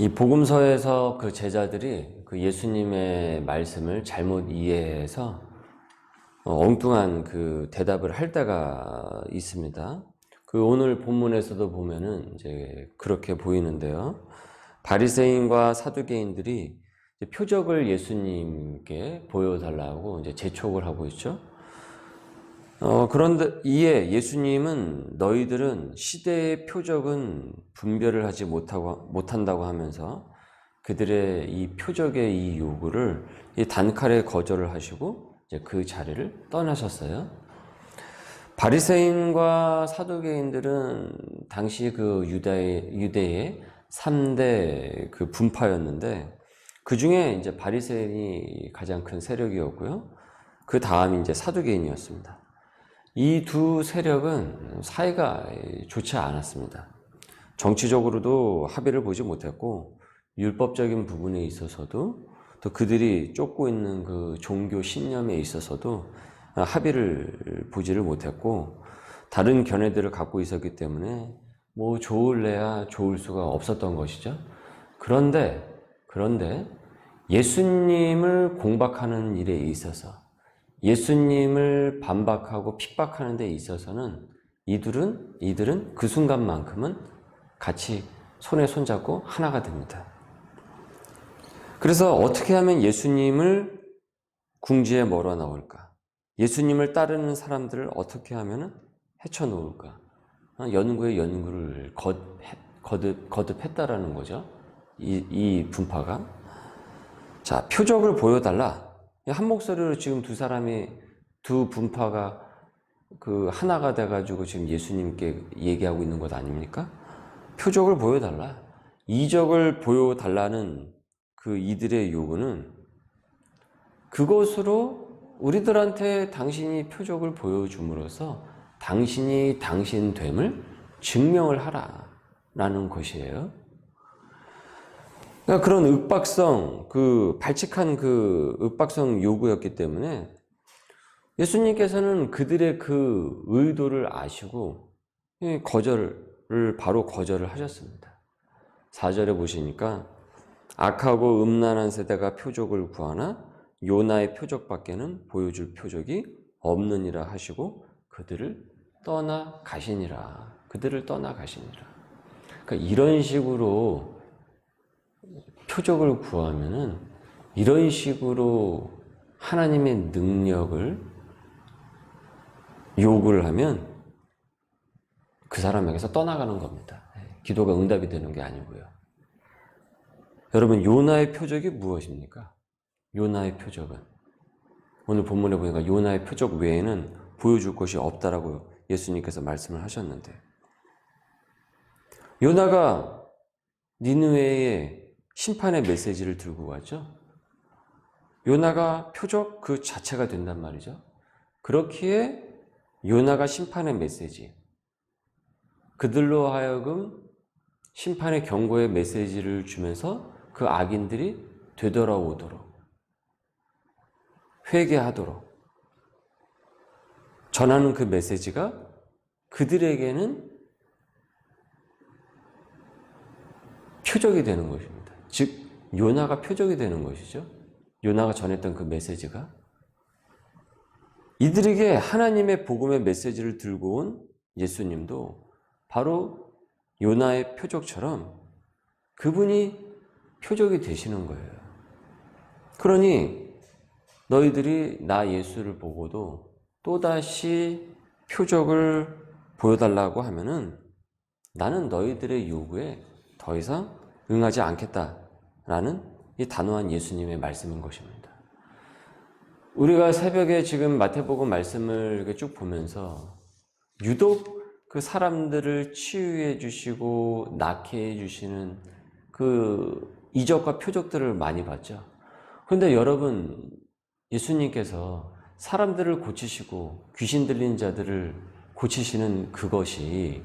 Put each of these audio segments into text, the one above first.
이 복음서에서 그 제자들이 그 예수님의 말씀을 잘못 이해해서 엉뚱한 그 대답을 할 때가 있습니다. 그 오늘 본문에서도 보면은 이제 그렇게 보이는데요. 바리새인과 사두개인들이 표적을 예수님께 보여달라고 이제 재촉을 하고 있죠. 그런데 이에 예수님은 너희들은 시대의 표적은 분별을 하지 못한다고 하면서 그들의 이 표적의 이 요구를 이 단칼에 거절을 하시고 이제 그 자리를 떠나셨어요. 바리새인과 사두개인들은 당시 그 유대의 3대 그 분파였는데 그 중에 이제 바리새인이 가장 큰 세력이었고요. 그 다음이 이제 사두개인이었습니다. 이 두 세력은 사이가 좋지 않았습니다. 정치적으로도 합의를 보지 못했고 율법적인 부분에 있어서도 또 그들이 쫓고 있는 그 종교 신념에 있어서도 합의를 보지를 못했고 다른 견해들을 갖고 있었기 때문에 뭐 좋을래야 좋을 수가 없었던 것이죠. 그런데 예수님을 공박하는 일에 있어서 예수님을 반박하고 핍박하는 데 있어서는 이들은 그 순간만큼은 같이 손에 손잡고 하나가 됩니다. 그래서 어떻게 하면 예수님을 궁지에 몰아 넣을까? 예수님을 따르는 사람들을 어떻게 하면 헤쳐놓을까? 연구에 연구를 거듭했다라는 거죠. 이 분파가. 자, 표적을 보여달라. 한 목소리로 지금 두 분파가 그 하나가 돼가지고 지금 예수님께 얘기하고 있는 것 아닙니까? 표적을 보여달라. 이적을 보여달라는 그 이들의 요구는 그것으로 우리들한테 당신이 표적을 보여줌으로써 당신이 당신됨을 증명을 하라라는 것이에요. 그러니까 그런 윽박성, 발칙한 그 윽박성 요구였기 때문에 예수님께서는 그들의 그 의도를 아시고 바로 거절을 하셨습니다. 4절에 보시니까 악하고 음란한 세대가 표적을 구하나 요나의 표적밖에는 보여줄 표적이 없느니라 하시고 그들을 떠나가시니라. 그러니까 이런 식으로 표적을 구하면은 이런 식으로 하나님의 능력을 요구를 하면 그 사람에게서 떠나가는 겁니다. 기도가 응답이 되는 게 아니고요. 여러분, 요나의 표적이 무엇입니까? 요나의 표적은 오늘 본문에 보니까 요나의 표적 외에는 보여줄 것이 없다라고 예수님께서 말씀을 하셨는데 요나가 니느웨에 심판의 메시지를 들고 가죠. 요나가 표적 그 자체가 된단 말이죠. 그렇기에 요나가 심판의 메시지, 그들로 하여금 심판의 경고의 메시지를 주면서 그 악인들이 되돌아오도록, 회개하도록 전하는 그 메시지가 그들에게는 표적이 되는 것입니다. 즉 요나가 표적이 되는 것이죠. 요나가 전했던 그 메시지가 이들에게 하나님의 복음의 메시지를 들고 온 예수님도 바로 요나의 표적처럼 그분이 표적이 되시는 거예요. 그러니 너희들이 나 예수를 보고도 또다시 표적을 보여달라고 하면은 나는 너희들의 요구에 더 이상 응하지 않겠다라는 이 단호한 예수님의 말씀인 것입니다. 우리가 새벽에 지금 마태복음 말씀을 이렇게 쭉 보면서 유독 그 사람들을 치유해 주시고 낫게 해 주시는 그 이적과 표적들을 많이 봤죠. 그런데 여러분, 예수님께서 사람들을 고치시고 귀신 들린 자들을 고치시는 그것이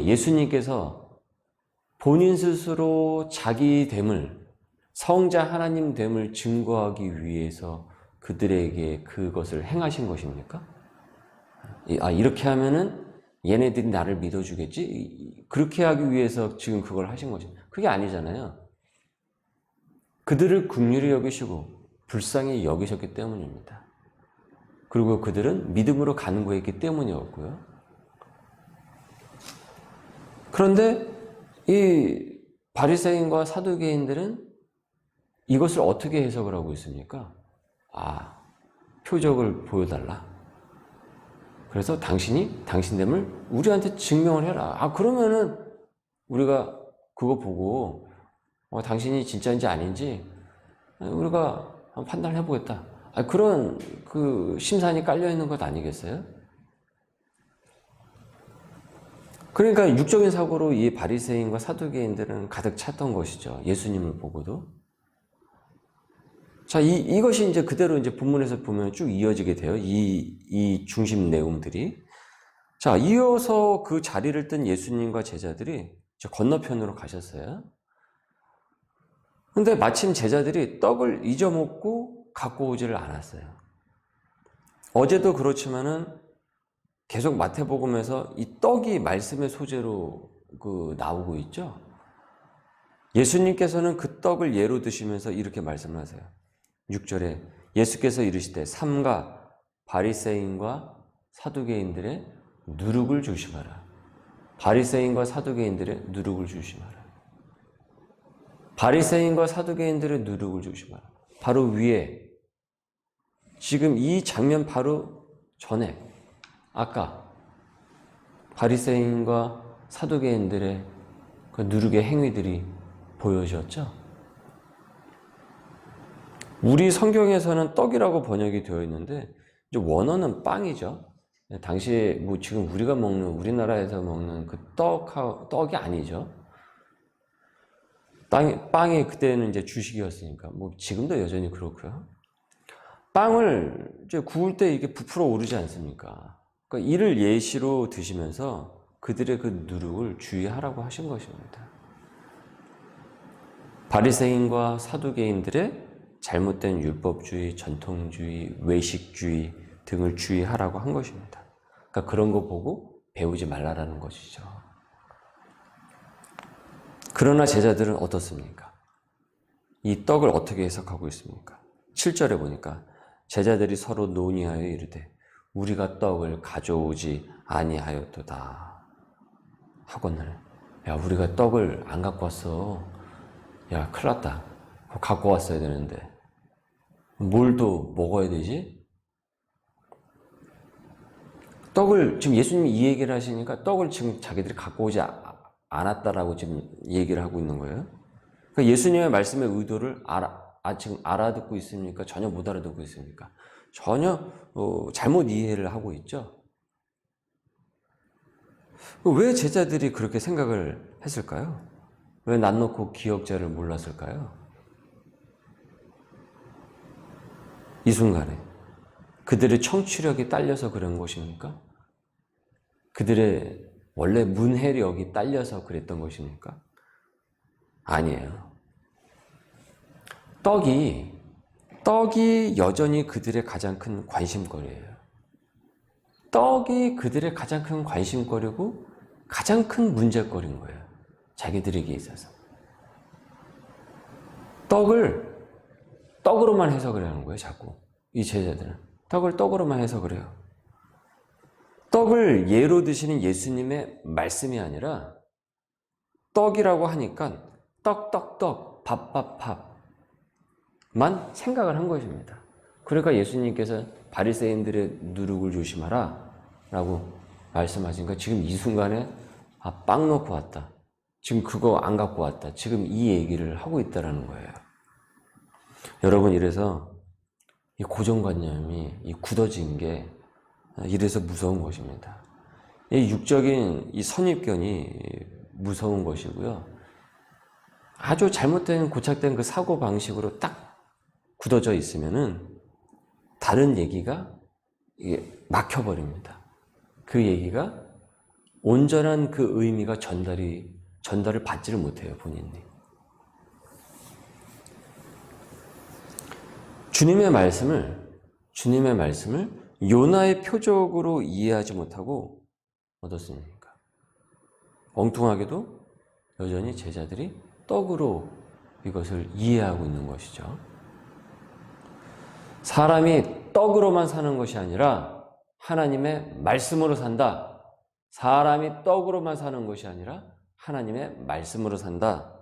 예수님께서 본인 스스로 자기됨을, 성자 하나님됨을 증거하기 위해서 그들에게 그것을 행하신 것입니까? 이렇게 하면은 얘네들이 나를 믿어주겠지? 그렇게 하기 위해서 지금 그걸 하신 거죠. 그게 아니잖아요. 그들을 긍휼히 여기시고 불쌍히 여기셨기 때문입니다. 그리고 그들은 믿음으로 간구했기 때문이었고요. 그런데 이 바리새인과 사두개인들은 이것을 어떻게 해석을 하고 있습니까? 표적을 보여달라. 그래서 당신됨을 우리한테 증명을 해라. 그러면은 우리가 그거 보고 당신이 진짜인지 아닌지 우리가 한번 판단을 해보겠다. 그런 그 심산이 깔려있는 것 아니겠어요? 그러니까 육적인 사고로 이 바리새인과 사두개인들은 가득 찼던 것이죠. 예수님을 보고도. 자, 이것이 이제 그대로 이제 본문에서 보면 쭉 이어지게 돼요. 이 중심 내용들이. 자, 이어서 그 자리를 뜬 예수님과 제자들이 건너편으로 가셨어요. 근데 마침 제자들이 떡을 잊어먹고 갖고 오지를 않았어요. 어제도 그렇지만은 계속 마태복음에서 이 떡이 말씀의 소재로 나오고 있죠. 예수님께서는 그 떡을 예로 드시면서 이렇게 말씀하세요. 6절에 예수께서 이르시되 삼가 바리새인과 사두개인들의 누룩을 조심하라. 바리새인과 사두개인들의 누룩을 조심하라. 바리새인과 사두개인들의 누룩을 조심하라. 바로 위에 지금 이 장면 바로 전에 아까 바리새인과 사두개인들의 그 누룩의 행위들이 보여졌죠. 우리 성경에서는 떡이라고 번역이 되어 있는데 원어는 빵이죠. 당시에 지금 우리가 먹는 우리나라에서 먹는 그 떡이 아니죠. 빵이 그때는 이제 주식이었으니까 지금도 여전히 그렇고요. 빵을 이제 구울 때 이게 부풀어 오르지 않습니까? 그러니까 이를 예시로 드시면서 그들의 그 누룩을 주의하라고 하신 것입니다. 바리새인과 사두개인들의 잘못된 율법주의, 전통주의, 외식주의 등을 주의하라고 한 것입니다. 그러니까 그런 거 보고 배우지 말라라는 것이죠. 그러나 제자들은 어떻습니까? 이 떡을 어떻게 해석하고 있습니까? 7절에 보니까 제자들이 서로 논의하여 이르되 우리가 떡을 가져오지 아니하였도다 하거늘. 야, 우리가 떡을 안 갖고 왔어. 야, 큰일 났다. 갖고 왔어야 되는데 뭘 또 먹어야 되지? 떡을 지금 예수님이 이 얘기를 하시니까 떡을 지금 자기들이 갖고 오지 않았다라고 지금 얘기를 하고 있는 거예요. 그러니까 예수님의 말씀의 의도를 지금 알아듣고 있습니까? 전혀 못 알아듣고 있습니까? 전혀 잘못 이해를 하고 있죠. 왜 제자들이 그렇게 생각을 했을까요? 왜 난 놓고 기억자를 몰랐을까요? 이 순간에 그들의 청취력이 딸려서 그런 것입니까? 그들의 원래 문해력이 딸려서 그랬던 것입니까? 아니에요. 떡이 여전히 그들의 가장 큰 관심거리예요. 떡이 그들의 가장 큰 관심거리고 가장 큰 문제거리인 거예요. 자기들에게 있어서. 떡으로만 해석을 하는 거예요, 자꾸. 이 제자들은. 떡을 떡으로만 해석을 해요. 떡을 예로 드시는 예수님의 말씀이 아니라 떡이라고 하니까 떡, 밥만 생각을 한 것입니다. 그러니까 예수님께서 바리새인들의 누룩을 조심하라 라고 말씀하시니까 지금 이 순간에 빵 놓고 왔다. 지금 그거 안 갖고 왔다. 지금 이 얘기를 하고 있다는 거예요. 여러분, 이래서 이 고정관념이 이 굳어진 게 이래서 무서운 것입니다. 이 육적인 이 선입견이 무서운 것이고요. 아주 잘못된 고착된 그 사고 방식으로 딱 굳어져 있으면은 다른 얘기가 이게 막혀버립니다. 그 얘기가 온전한 그 의미가 전달을 받지를 못해요, 본인이. 주님의 말씀을 요나의 표적으로 이해하지 못하고 얻었습니까? 엉뚱하게도 여전히 제자들이 떡으로 이것을 이해하고 있는 것이죠. 사람이 떡으로만 사는 것이 아니라 하나님의 말씀으로 산다. 사람이 떡으로만 사는 것이 아니라 하나님의 말씀으로 산다.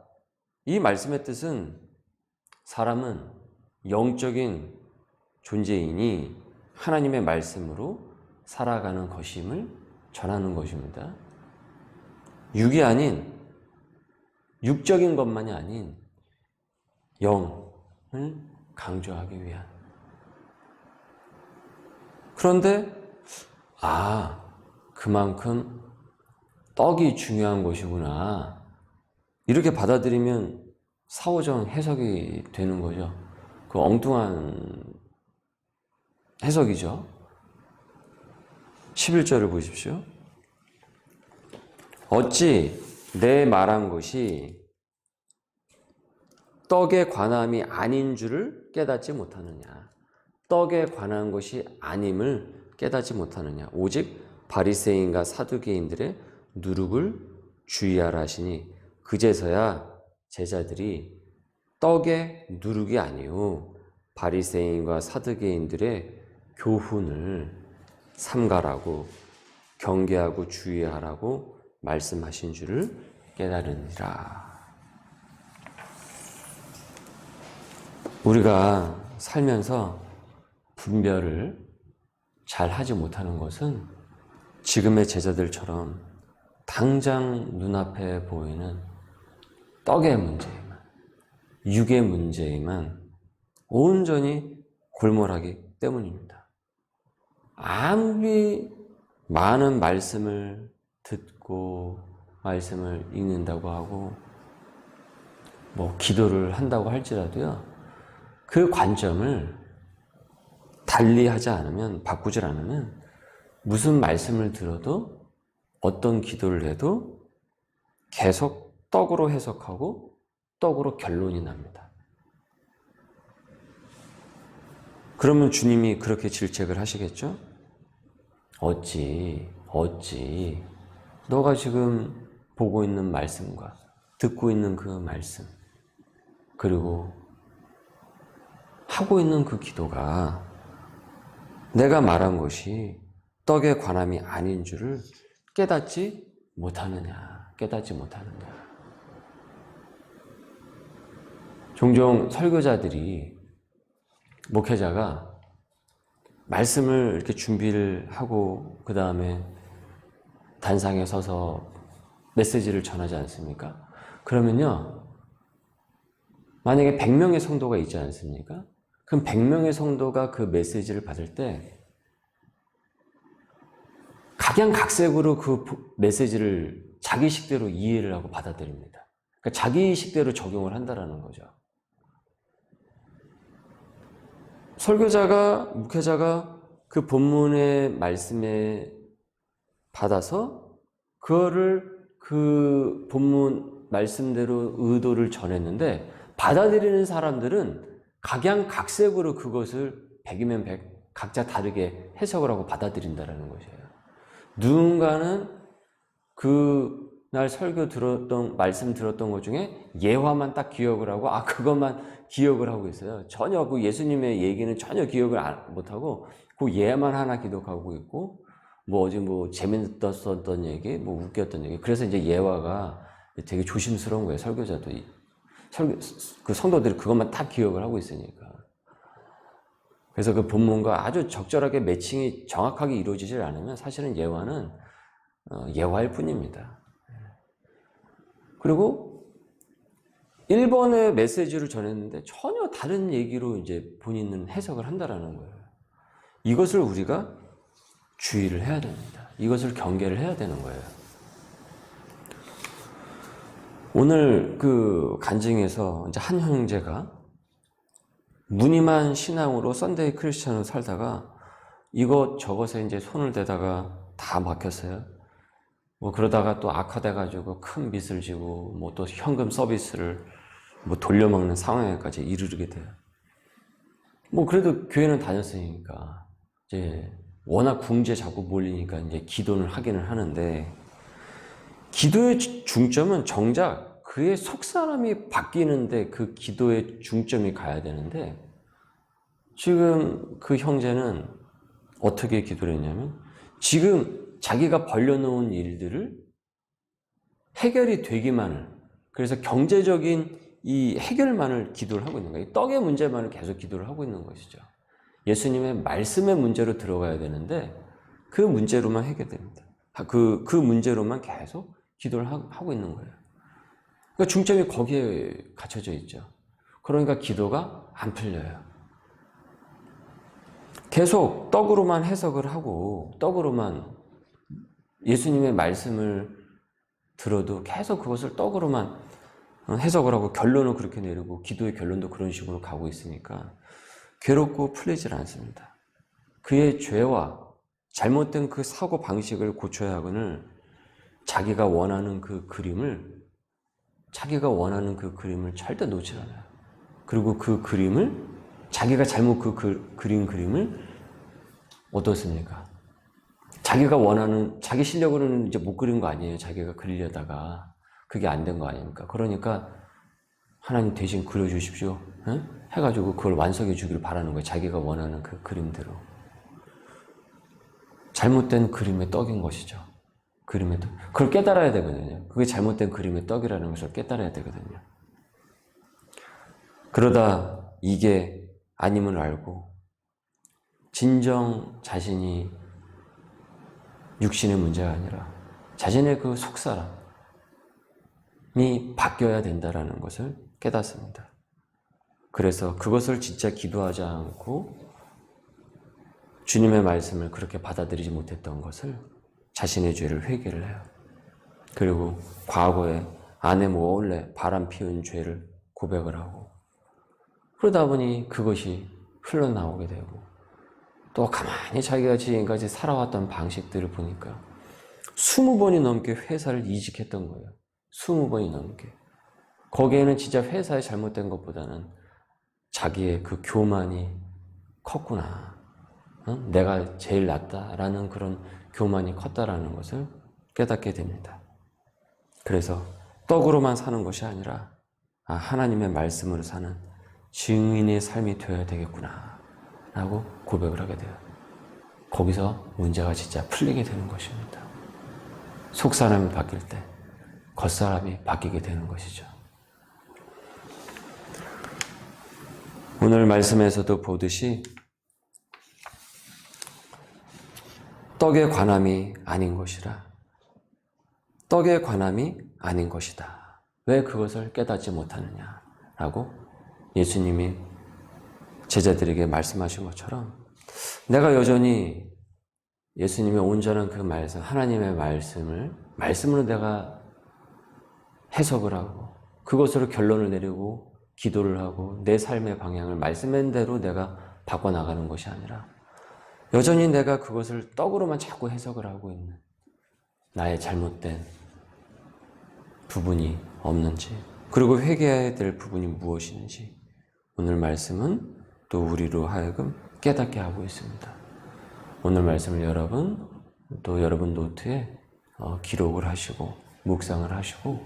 이 말씀의 뜻은 사람은 영적인 존재이니 하나님의 말씀으로 살아가는 것임을 전하는 것입니다. 육이 아닌, 육적인 것만이 아닌 영을 강조하기 위한. 그런데 그만큼 떡이 중요한 것이구나, 이렇게 받아들이면 사오정 해석이 되는 거죠. 그 엉뚱한 해석이죠. 11절을 보십시오. 어찌 내 말한 것이 떡에 관함이 아닌 줄을 깨닫지 못하느냐. 떡에 관한 것이 아님을 깨닫지 못하느냐. 오직 바리새인과 사두개인들의 누룩을 주의하라 하시니 그제서야 제자들이 떡의 누룩이 아니오 바리새인과 사두개인들의 교훈을 삼가라고 경계하고 주의하라고 말씀하신 줄을 깨달으니라. 우리가 살면서 분별을 잘 하지 못하는 것은 지금의 제자들처럼 당장 눈앞에 보이는 떡의 문제에만, 육의 문제에만 온전히 골몰하기 때문입니다. 아무리 많은 말씀을 듣고 말씀을 읽는다고 하고 기도를 한다고 할지라도요, 그 관점을 달리하지 않으면, 바꾸질 않으면 무슨 말씀을 들어도 어떤 기도를 해도 계속 떡으로 해석하고 떡으로 결론이 납니다. 그러면 주님이 그렇게 질책을 하시겠죠? 어찌 너가 지금 보고 있는 말씀과 듣고 있는 그 말씀, 그리고 하고 있는 그 기도가 내가 말한 것이 떡에 관함이 아닌 줄을 깨닫지 못하느냐. 종종 설교자들이, 목회자가 말씀을 이렇게 준비를 하고 그 다음에 단상에 서서 메시지를 전하지 않습니까? 그러면요, 만약에 100명의 성도가 있지 않습니까? 그럼 100명의 성도가 그 메시지를 받을 때 각양각색으로 그 메시지를 자기식대로 이해를 하고 받아들입니다. 그러니까 자기식대로 적용을 한다라는 거죠. 설교자가, 목회자가 그 본문의 말씀에 받아서 그거를 그 본문 말씀대로 의도를 전했는데, 받아들이는 사람들은 각양각색으로 그것을 100이면 100 각자 다르게 해석을 하고 받아들인다는 것이에요. 누군가는 그날 설교 들었던, 말씀 들었던 것 중에 예화만 딱 기억을 하고 그것만 기억을 하고 있어요. 전혀 그 예수님의 얘기는 전혀 기억을 못하고 그 예만 하나 기록하고 있고, 어제 재밌었던 얘기, 웃겼던 얘기. 그래서 이제 예화가 되게 조심스러운 거예요. 설교자도. 그 성도들이 그것만 딱 기억을 하고 있으니까. 그래서 그 본문과 아주 적절하게 매칭이 정확하게 이루어지질 않으면 사실은 예화는 예화일 뿐입니다. 그리고 1번의 메시지를 전했는데 전혀 다른 얘기로 이제 본인은 해석을 한다라는 거예요. 이것을 우리가 주의를 해야 됩니다. 이것을 경계를 해야 되는 거예요. 오늘 그 간증에서 이제 한 형제가 무늬만 신앙으로 썬데이 크리스천으로 살다가 이것저것에 이제 손을 대다가 다 막혔어요. 그러다가 또 악화돼가지고 큰 빚을 지고 또 현금 서비스를 돌려먹는 상황에까지 이르게 돼요. 그래도 교회는 다녔으니까 이제 워낙 궁지에 자꾸 몰리니까 이제 기도를 하기는 하는데, 기도의 중점은 정작 그의 속사람이 바뀌는데 그 기도의 중점이 가야 되는데, 지금 그 형제는 어떻게 기도를 했냐면, 지금 자기가 벌려놓은 일들을 해결이 되기만을, 그래서 경제적인 이 해결만을 기도를 하고 있는 거예요. 떡의 문제만을 계속 기도를 하고 있는 것이죠. 예수님의 말씀의 문제로 들어가야 되는데 그 문제로만 해결됩니다. 그 문제로만 계속 기도를 하고 있는 거예요. 그러니까 중점이 거기에 갖춰져 있죠. 그러니까 기도가 안 풀려요. 계속 떡으로만 해석을 하고 떡으로만 예수님의 말씀을 들어도 계속 그것을 떡으로만 해석을 하고 결론을 그렇게 내리고 기도의 결론도 그런 식으로 가고 있으니까 괴롭고 풀리질 않습니다. 그의 죄와 잘못된 그 사고 방식을 고쳐야 하거늘 자기가 원하는 그 그림을 절대 놓지 않아요. 그리고 그 그림을 자기가 잘못 그린 그림을 어떻습니까? 자기가 원하는 자기 실력으로는 이제 못 그린 거 아니에요. 자기가 그리려다가 그게 안 된 거 아닙니까? 그러니까 하나님 대신 그려주십시오. 해가지고 그걸 완성해 주기를 바라는 거예요. 자기가 원하는 그 그림대로. 잘못된 그림의 떡인 것이죠. 그림의 떡. 그걸 깨달아야 되거든요. 그게 잘못된 그림의 떡이라는 것을 깨달아야 되거든요. 그러다 이게 아님을 알고 진정 자신이 육신의 문제가 아니라 자신의 그 속사람이 바뀌어야 된다는 것을 깨닫습니다. 그래서 그것을 진짜 기도하지 않고 주님의 말씀을 그렇게 받아들이지 못했던 것을 자신의 죄를 회개를 해요. 그리고 과거에 아내 몰래 바람 피운 죄를 고백을 하고 그러다 보니 그것이 흘러나오게 되고 또 가만히 자기가 지금까지 살아왔던 방식들을 보니까 20번이 넘게 회사를 이직했던 거예요. 20번이 넘게. 거기에는 진짜 회사에 잘못된 것보다는 자기의 그 교만이 컸구나. 내가 제일 낫다라는 그런 교만이 컸다라는 것을 깨닫게 됩니다. 그래서 떡으로만 사는 것이 아니라 하나님의 말씀으로 사는 증인의 삶이 되어야 되겠구나 라고 고백을 하게 돼요. 거기서 문제가 진짜 풀리게 되는 것입니다. 속사람이 바뀔 때 겉사람이 바뀌게 되는 것이죠. 오늘 말씀에서도 보듯이 떡의 관함이 아닌 것이라. 떡의 관함이 아닌 것이다. 왜 그것을 깨닫지 못하느냐라고 예수님이 제자들에게 말씀하신 것처럼 내가 여전히 예수님의 온전한 그 말씀, 하나님의 말씀으로 내가 해석을 하고 그것으로 결론을 내리고 기도를 하고 내 삶의 방향을 말씀한 대로 내가 바꿔나가는 것이 아니라 여전히 내가 그것을 떡으로만 자꾸 해석을 하고 있는 나의 잘못된 부분이 없는지 그리고 회개해야 될 부분이 무엇인지 오늘 말씀은 또 우리로 하여금 깨닫게 하고 있습니다. 오늘 말씀을 여러분 노트에 기록을 하시고 묵상을 하시고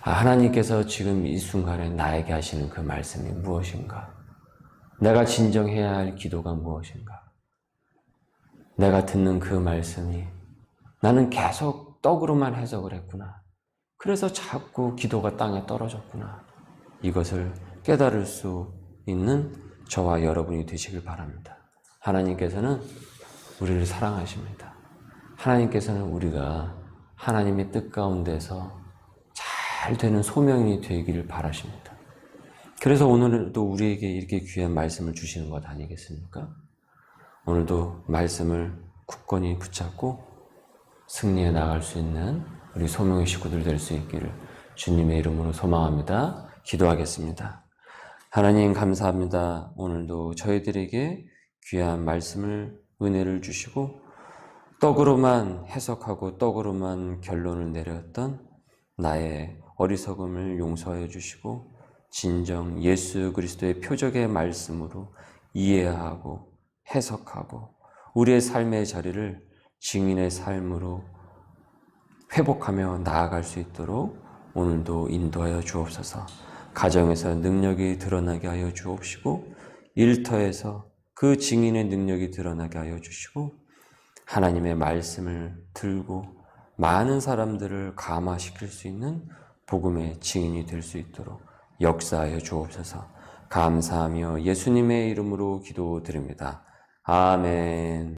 하나님께서 지금 이 순간에 나에게 하시는 그 말씀이 무엇인가? 내가 진정해야 할 기도가 무엇인가? 내가 듣는 그 말씀이 나는 계속 떡으로만 해석을 했구나. 그래서 자꾸 기도가 땅에 떨어졌구나. 이것을 깨달을 수 있는 저와 여러분이 되시길 바랍니다. 하나님께서는 우리를 사랑하십니다. 하나님께서는 우리가 하나님의 뜻 가운데서 잘 되는 소명이 되기를 바라십니다. 그래서 오늘도 우리에게 이렇게 귀한 말씀을 주시는 것 아니겠습니까? 오늘도 말씀을 굳건히 붙잡고 승리해 나갈 수 있는 우리 소명의 식구들 될 수 있기를 주님의 이름으로 소망합니다. 기도하겠습니다. 하나님 감사합니다. 오늘도 저희들에게 귀한 말씀을 은혜를 주시고 떡으로만 해석하고 떡으로만 결론을 내렸던 나의 어리석음을 용서해 주시고 진정 예수 그리스도의 표적의 말씀으로 이해하고 해석하고 우리의 삶의 자리를 증인의 삶으로 회복하며 나아갈 수 있도록 오늘도 인도하여 주옵소서. 가정에서 능력이 드러나게 하여 주옵시고 일터에서 그 증인의 능력이 드러나게 하여 주시고 하나님의 말씀을 들고 많은 사람들을 감화시킬 수 있는 복음의 증인이 될 수 있도록 역사하여 주옵소서. 감사하며 예수님의 이름으로 기도드립니다. 아멘.